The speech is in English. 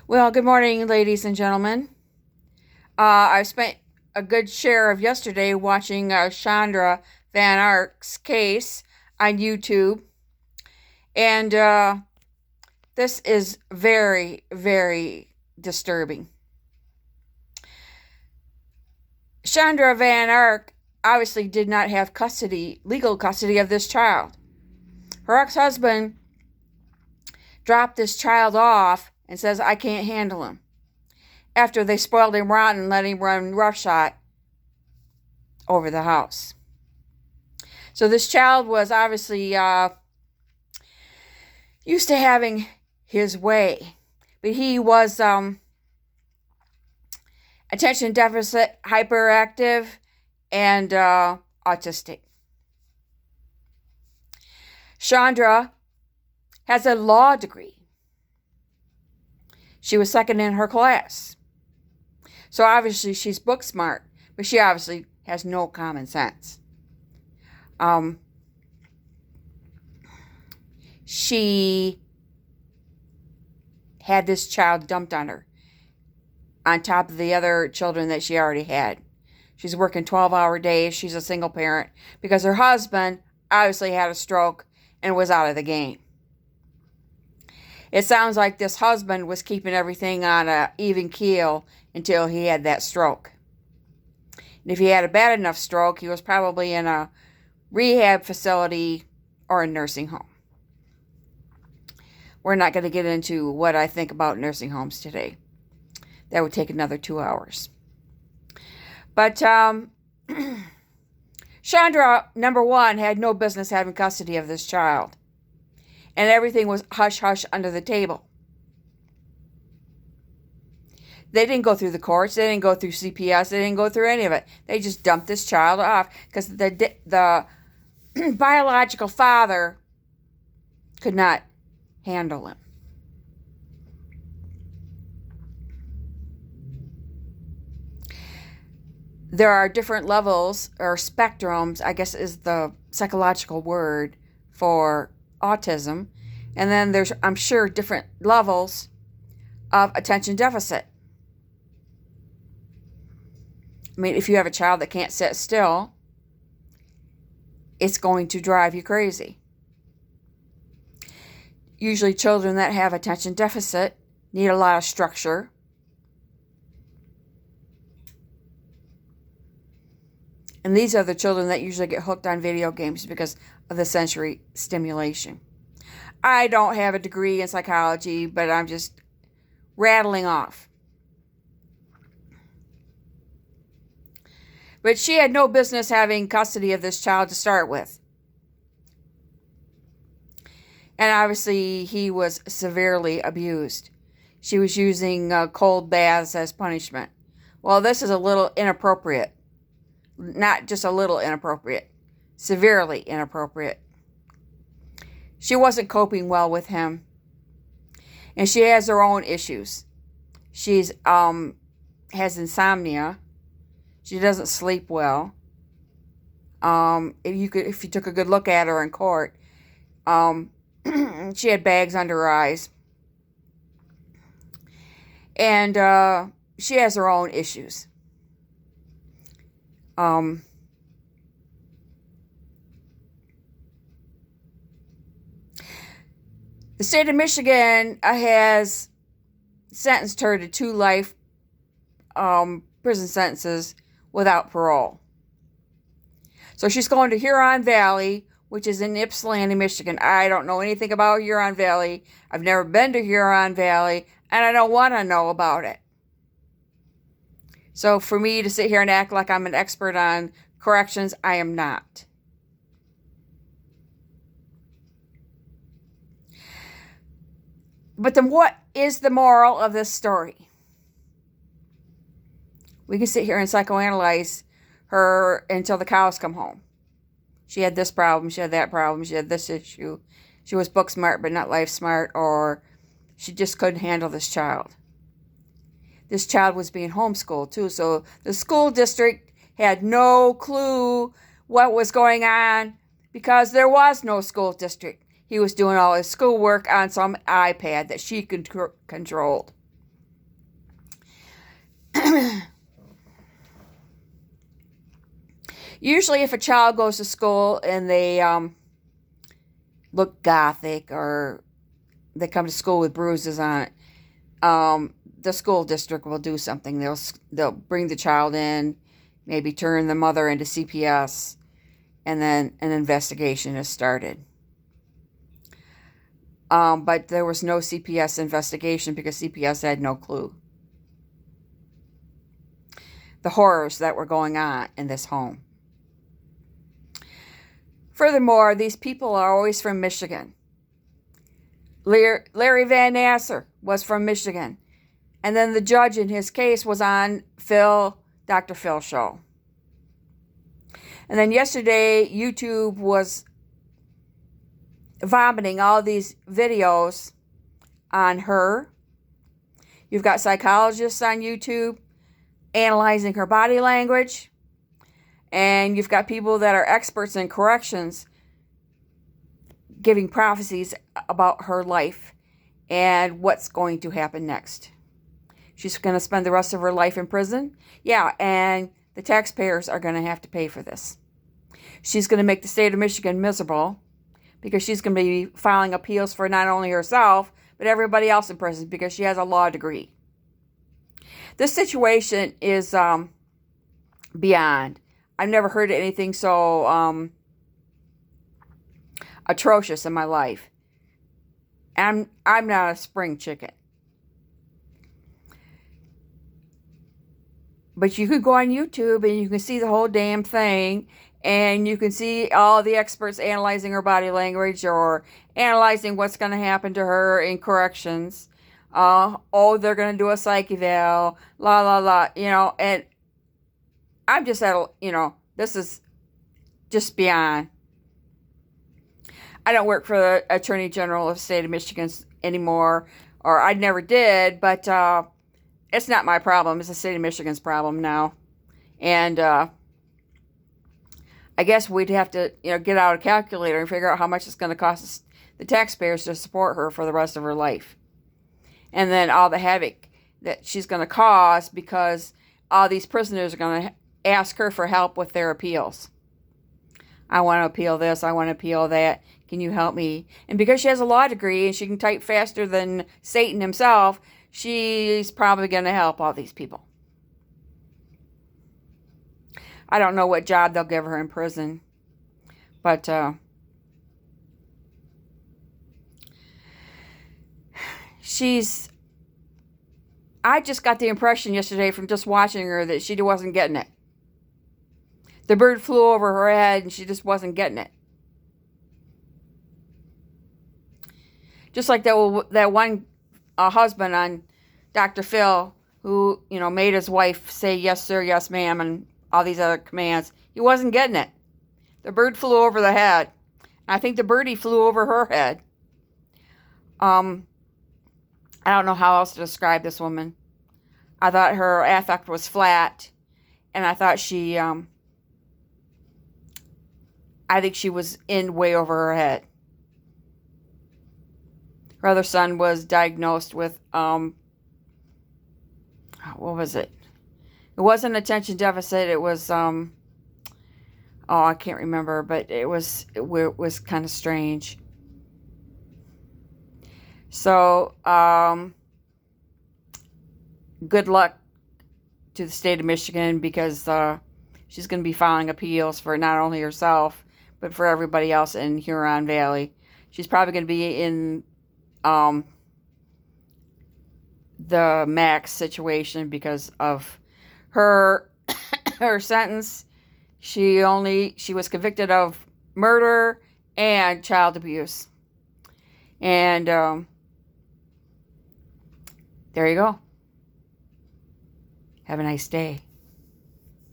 Well, good morning, ladies and gentlemen. I spent a good share of yesterday watching Sandra Van Ark's case on YouTube, and this is very, very disturbing. Sandra Van Ark obviously did not have legal custody of this child. Her ex-husband dropped this child off and says, I can't handle him, after they spoiled him rotten and let him run roughshod over the house. So this child was obviously used to having his way, but he was attention deficit, hyperactive, and autistic. Chandra has a law degree. She was second in her class. So obviously she's book smart, but she obviously has no common sense. She had this child dumped on her, on top of the other children that she already had. She's working 12-hour days. She's a single parent because her husband obviously had a stroke and was out of the game. It sounds like this husband was keeping everything on an even keel until he had that stroke. And if he had a bad enough stroke, he was probably in a rehab facility or a nursing home. We're not going to get into what I think about nursing homes today. That would take another 2 hours. But Chandra, number one, had no business having custody of this child. And everything was hush-hush under the table. They didn't go through the courts. They didn't go through CPS. They didn't go through any of it. They just dumped this child off because the biological father could not handle him. There are different levels, or spectrums, I guess is the psychological word for autism. And then there's, I'm sure, different levels of attention deficit. I mean, if you have a child that can't sit still, it's going to drive you crazy. Usually children that have attention deficit need a lot of structure. And these are the children that usually get hooked on video games because of the sensory stimulation. I don't have a degree in psychology, but I'm just rattling off. But she had no business having custody of this child to start with. And obviously he was severely abused. She was using cold baths as punishment. Well, this is a little inappropriate. Not just a little inappropriate, severely inappropriate. She wasn't coping well with him. And she has her own issues. She's has insomnia. She doesn't sleep well. If you took a good look at her in court, she had bags under her eyes. And she has her own issues. The state of Michigan has sentenced her to 2 life prison sentences without parole. So she's going to Huron Valley, which is in Ypsilanti, Michigan. I don't know anything about Huron Valley. I've never been to Huron Valley, and I don't want to know about it. So for me to sit here and act like I'm an expert on corrections, I am not. But then what is the moral of this story? We can sit here and psychoanalyze her until the cows come home. She had this problem, she had that problem, she had this issue. She was book smart but not life smart, or she just couldn't handle this child. This child was being homeschooled too, so the school district had no clue what was going on because there was no school district. He was doing all his schoolwork on some iPad that she controlled. Usually if a child goes to school and they look gothic or they come to school with bruises on it, the school district will do something. They'll bring the child in, maybe turn the mother into CPS, and then an investigation is started. But there was no CPS investigation because CPS had no clue. The horrors that were going on in this home. Furthermore, these people are always from Michigan. Larry Van Nasser was from Michigan. And then the judge in his case was on Dr. Phil's show. And then yesterday, YouTube was vomiting all these videos on her. You've got psychologists on YouTube analyzing her body language. And you've got people that are experts in corrections giving prophecies about her life and what's going to happen next. She's going to spend the rest of her life in prison. Yeah, and the taxpayers are going to have to pay for this. She's going to make the state of Michigan miserable because she's going to be filing appeals for not only herself, but everybody else in prison because she has a law degree. This situation is beyond. I've never heard of anything so atrocious in my life. I'm not a spring chicken. But you could go on YouTube and you can see the whole damn thing. And you can see all the experts analyzing her body language or analyzing what's going to happen to her in corrections. They're going to do a psych eval. La, la, la. And I'm just this is just beyond. I don't work for the Attorney General of the state of Michigan anymore, or I never did, but it's not my problem. It's the state of Michigan's problem now. And I guess we'd have to, get out a calculator and figure out how much it's going to cost the taxpayers to support her for the rest of her life. And then all the havoc that she's going to cause because all these prisoners are going to ask her for help with their appeals. I want to appeal this. I want to appeal that. Can you help me? And because she has a law degree and she can type faster than Satan himself, she's probably going to help all these people. I don't know what job they'll give her in prison. But I just got the impression yesterday from just watching her that she wasn't getting it. The bird flew over her head and she just wasn't getting it. Just like that one husband on Dr. Phil who, made his wife say yes, sir, yes, ma'am, and all these other commands. He wasn't getting it. The bird flew over the head. I think the birdie flew over her head. I don't know how else to describe this woman. I thought her affect was flat, and I thought I think she was in way over her head. Her other son was diagnosed with, what was it? It wasn't attention deficit. It was, I can't remember, but it was kind of strange. So, good luck to the state of Michigan because she's going to be filing appeals for not only herself, but for everybody else in Huron Valley. She's probably going to be in the max situation because of her sentence. She was convicted of murder and child abuse. And there you go. Have a nice day.